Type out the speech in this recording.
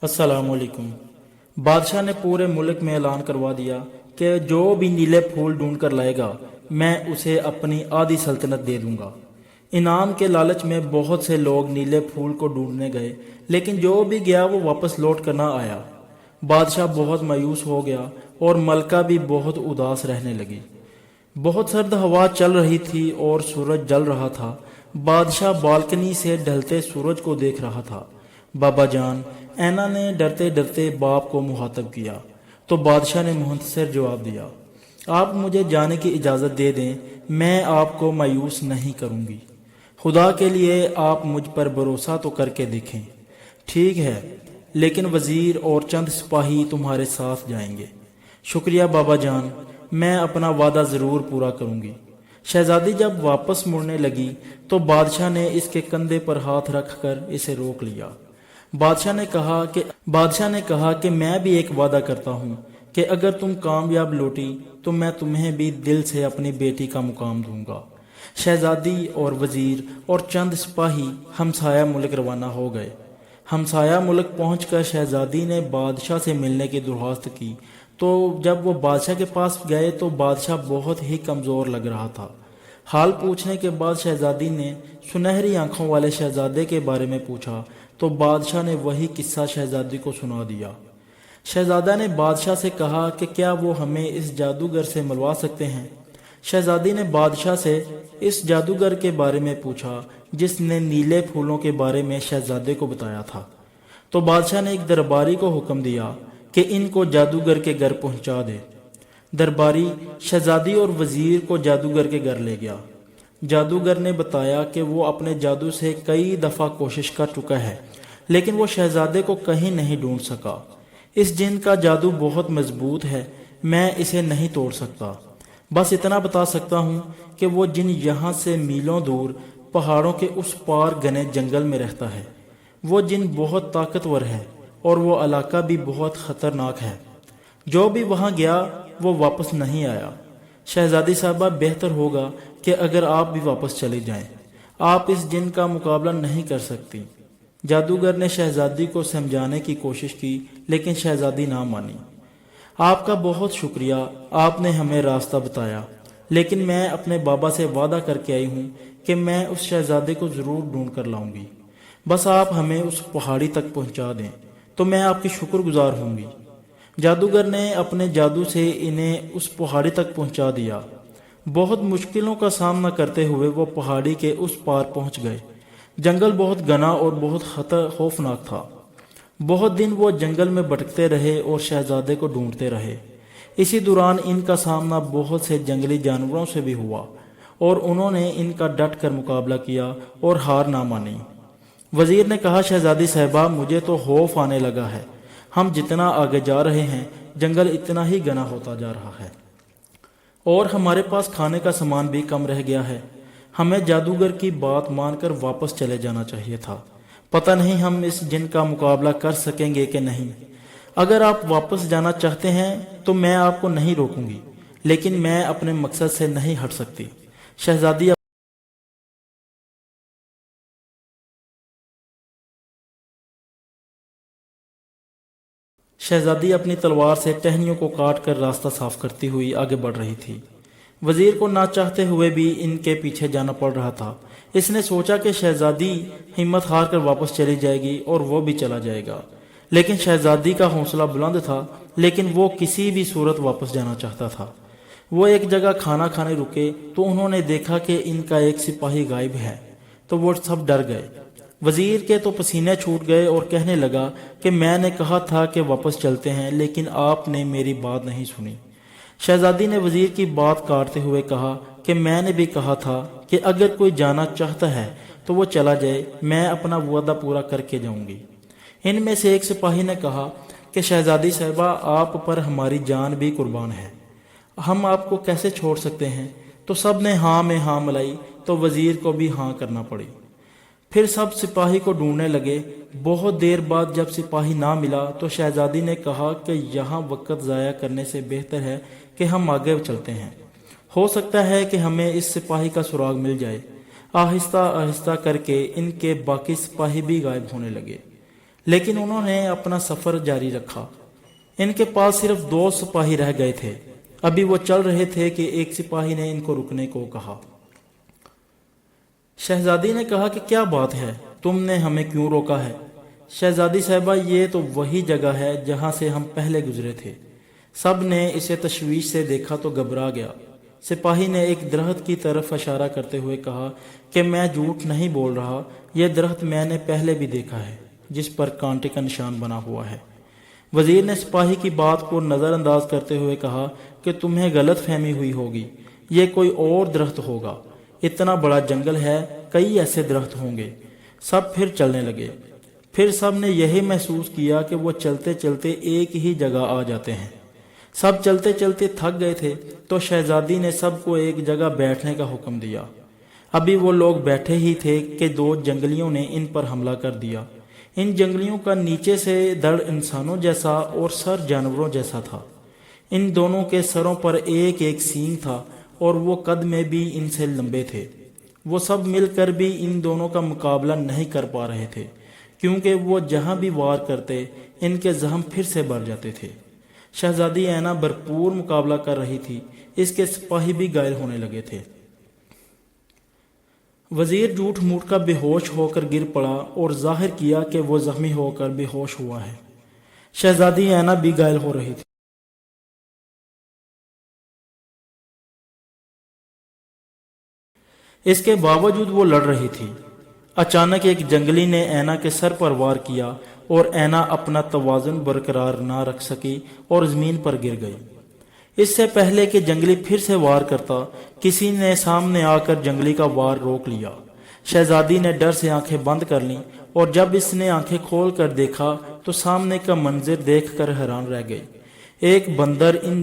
अस्सलाम वालेकुम। बादशाह ने पूरे मुल्क में ऐलान करवा दिया कि जो भी नीले फूल ढूंढ कर लाएगा मैं उसे अपनी आधी सल्तनत दे दूंगा। इनाम के लालच में बहुत से लोग नीले फूल को ढूंढने गए, लेकिन जो भी गया वो वापस लौट कर ना आया। बादशाह बहुत मायूस हो गया और मलका भी बहुत उदास रहने लगी। बहुत सर्द हवा चल रही थी और सूरज जल रहा था। बादशाह बालकनी से ढलते सूरज को देख रहा था। बाबा जान, ऐना ने डरते डरते बाप को मुखातब किया तो बादशाह ने मुंतसर जवाब दिया, आप मुझे जाने की इजाज़त दे दें, मैं आपको मायूस नहीं करूंगी। खुदा के लिए आप मुझ पर भरोसा तो करके देखें। ठीक है, लेकिन वजीर और चंद सिपाही तुम्हारे साथ जाएंगे। शुक्रिया बाबा जान, मैं अपना वादा ज़रूर पूरा करूंगी। शहजादी जब वापस मुड़ने लगी तो बादशाह ने इसके कंधे पर हाथ रखकर इसे रोक लिया। बादशाह ने कहा कि मैं भी एक वादा करता हूँ कि अगर तुम कामयाब लौटी तो मैं तुम्हें भी दिल से अपनी बेटी का मुकाम दूंगा। शहजादी और वजीर और चंद सिपाही हमसाया मुल्क रवाना हो गए। हमसाया मुल्क पहुंचकर शहजादी ने बादशाह से मिलने की दरख्वास्त की, तो जब वो बादशाह के पास गए तो बादशाह बहुत ही कमज़ोर लग रहा था। हाल पूछने के बाद शहजादी ने सुनहरी आंखों वाले शहजादे के बारे में पूछा तो बादशाह ने वही किस्सा शहजादी को सुना दिया। शहजादा ने बादशाह से कहा कि क्या वो हमें इस जादूगर से मिलवा सकते हैं। शहजादी ने बादशाह से इस जादूगर के बारे में पूछा जिसने नीले फूलों के बारे में शहजादे को बताया था। तो बादशाह ने एक दरबारी को हुक्म दिया कि इनको जादूगर के घर पहुंचा दे। दरबारी शहजादी और वजीर को जादूगर के घर ले गया। जादूगर ने बताया कि वो अपने जादू से कई दफ़ा कोशिश कर चुका है, लेकिन वो शहजादे को कहीं नहीं ढूंढ सका। इस जिन का जादू बहुत मजबूत है, मैं इसे नहीं तोड़ सकता। बस इतना बता सकता हूँ कि वो जिन यहाँ से मीलों दूर पहाड़ों के उस पार घने जंगल में रहता है। वो जिन बहुत ताकतवर है और वो इलाका भी बहुत ख़तरनाक है। जो भी वहाँ गया वो वापस नहीं आया। शहजादी साहबा, बेहतर होगा कि अगर आप भी वापस चले जाएं। आप इस जिन का मुकाबला नहीं कर सकती। जादूगर ने शहजादी को समझाने की कोशिश की, लेकिन शहजादी ना मानी। आपका बहुत शुक्रिया, आपने हमें रास्ता बताया, लेकिन मैं अपने बाबा से वादा करके आई हूँ कि मैं उस शहजादे को ज़रूर ढूंढ कर लाऊंगी। बस आप हमें उस पहाड़ी तक पहुँचा दें तो मैं आपकी शुक्रगुजार होंगी। जादूगर ने अपने जादू से इन्हें उस पहाड़ी तक पहुँचा दिया। बहुत मुश्किलों का सामना करते हुए वो पहाड़ी के उस पार पहुँच गए। जंगल बहुत घना और बहुत खौफनाक था। बहुत दिन वो जंगल में भटकते रहे और शहजादे को ढूंढते रहे। इसी दौरान इनका सामना बहुत से जंगली जानवरों से भी हुआ और उन्होंने इनका डट कर मुकाबला किया और हार ना मानी। वजीर ने कहा, शहजादी साहिबा, मुझे तो खौफ आने लगा है। हम जितना आगे जा रहे हैं जंगल इतना ही घना होता जा रहा है और हमारे पास खाने का सामान भी कम रह गया है। हमें जादूगर की बात मानकर वापस चले जाना चाहिए था। पता नहीं हम इस जिन का मुकाबला कर सकेंगे कि नहीं। अगर आप वापस जाना चाहते हैं तो मैं आपको नहीं रोकूंगी, लेकिन मैं अपने मकसद से नहीं हट सकती। शहजादी अपनी तलवार से टहनियों को काट कर रास्ता साफ करती हुई आगे बढ़ रही थी। वजीर को ना चाहते हुए भी इनके पीछे जाना पड़ रहा था। इसने सोचा कि शहजादी हिम्मत हार कर वापस चली जाएगी और वो भी चला जाएगा, लेकिन शहजादी का हौसला बुलंद था, लेकिन वो किसी भी सूरत वापस जाना चाहता था। वो एक जगह खाना खाने रुके तो उन्होंने देखा कि इनका एक सिपाही गायब है, तो वो सब डर गए। वजीर के तो पसीने छूट गए और कहने लगा कि मैंने कहा था कि वापस चलते हैं, लेकिन आपने मेरी बात नहीं सुनी। शहजादी ने वजीर की बात काटते हुए कहा कि मैंने भी कहा था कि अगर कोई जाना चाहता है तो वो चला जाए, मैं अपना वादा पूरा करके जाऊंगी। इनमें से एक सिपाही ने कहा कि शहजादी साहिबा, आप पर हमारी जान भी कुर्बान है, हम आपको कैसे छोड़ सकते हैं। तो सब ने हाँ में हाँ मिलाई तो वजीर को भी हाँ करना पड़ी। फिर सब सिपाही को ढूंढने लगे। बहुत देर बाद जब सिपाही ना मिला तो शहजादी ने कहा कि यहाँ वक्त ज़ाया करने से बेहतर है कि हम आगे चलते हैं। हो सकता है कि हमें इस सिपाही का सुराग मिल जाए। आहिस्ता आहिस्ता करके इनके बाकी सिपाही भी गायब होने लगे। لیکن انہوں نے اپنا سفر جاری رکھا۔ ان کے پاس صرف 2 سپاہی رہ گئے تھے۔ ابھی وہ چل رہے تھے کہ ایک سپاہی نے ان کو رکنے کو کہا۔ شہزادی نے کہا کہ کیا بات ہے، تم نے ہمیں کیوں روکا ہے؟ شہزادی صاحبہ، یہ تو وہی جگہ ہے جہاں سے ہم پہلے گزرے تھے۔ سب نے اسے تشویش سے دیکھا تو گھبرا گیا۔ سپاہی نے ایک درخت کی طرف اشارہ کرتے ہوئے کہا کہ میں جھوٹ نہیں بول رہا، یہ درخت میں نے پہلے بھی دیکھا ہے، جس پر کانٹے کا نشان بنا ہوا ہے۔ وزیر نے سپاہی کی بات کو نظر انداز کرتے ہوئے کہا کہ تمہیں غلط فہمی ہوئی ہوگی، یہ کوئی اور درخت ہوگا، اتنا بڑا جنگل ہے، کئی ایسے درخت ہوں گے۔ سب پھر چلنے لگے۔ پھر سب نے یہی محسوس کیا کہ وہ چلتے چلتے ایک ہی جگہ آ جاتے ہیں۔ سب چلتے چلتے تھک گئے تھے تو شہزادی نے سب کو ایک جگہ بیٹھنے کا حکم دیا۔ ابھی وہ لوگ بیٹھے ہی تھے کہ 2 جنگلیوں نے ان پر حملہ کر دیا۔ ان جنگلیوں کا نیچے سے دڑ انسانوں جیسا اور سر جانوروں جیسا تھا۔ ان دونوں کے سروں پر ایک ایک سینگ تھا اور وہ قد میں بھی ان سے لمبے تھے۔ وہ سب مل کر بھی ان دونوں کا مقابلہ نہیں کر پا رہے تھے، کیونکہ وہ جہاں بھی وار کرتے ان کے زخم پھر سے بڑھ جاتے تھے۔ شہزادی اینا بھرپور مقابلہ کر رہی تھی، اس کے سپاہی بھی گائل ہونے لگے تھے۔ وزیر جھوٹ موٹ کا بے ہوش ہو کر گر پڑا اور ظاہر کیا کہ وہ زخمی ہو کر بے ہوش ہوا ہے۔ شہزادی اینا بھی گائل ہو رہی تھی۔ اس کے باوجود وہ لڑ رہی تھی۔ اچانک ایک جنگلی نے اینا کے سر پر وار کیا اور اینا اپنا توازن برقرار نہ رکھ سکی اور زمین پر گر گئی۔ اس سے پہلے کہ جنگلی پھر سے وار کرتا، کسی نے سامنے آ کر جنگلی کا وار روک لیا۔ شہزادی نے ڈر سے آنکھیں بند کر لیں اور جب اس نے آنکھیں کھول کر دیکھا تو سامنے کا منظر دیکھ کر حیران رہ گئی۔ ایک بندر ان